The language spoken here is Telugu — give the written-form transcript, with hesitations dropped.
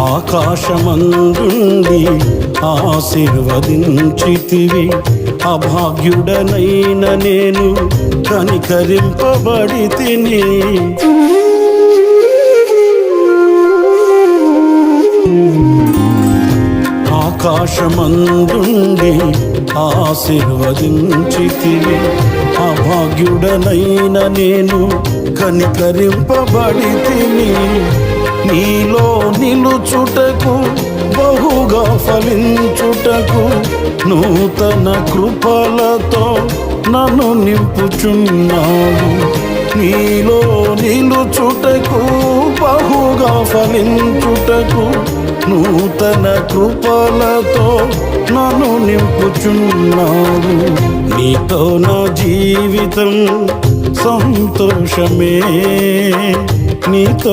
ఆకాశమందుండి ఆశీర్వదించితివి, అభాగ్యుడనైన నేను కనికరింపబడి తిని. ఆకాశమందుండి ఆశీర్వదించితివి, అభాగ్యుడనైన నేను కనికరింపబడి తిని. నీలో నిలుచుటకు బహుగా ఫలించుటకు నూతన కృపలతో నన్ను నింపుచున్నావు. నీలో నిలుచుటకు బహుగా ఫలించుటకు నూతన కృపలతో నన్ను నింపుచున్నావు. నీతో నా జీవితం సంతోషమే, నీతో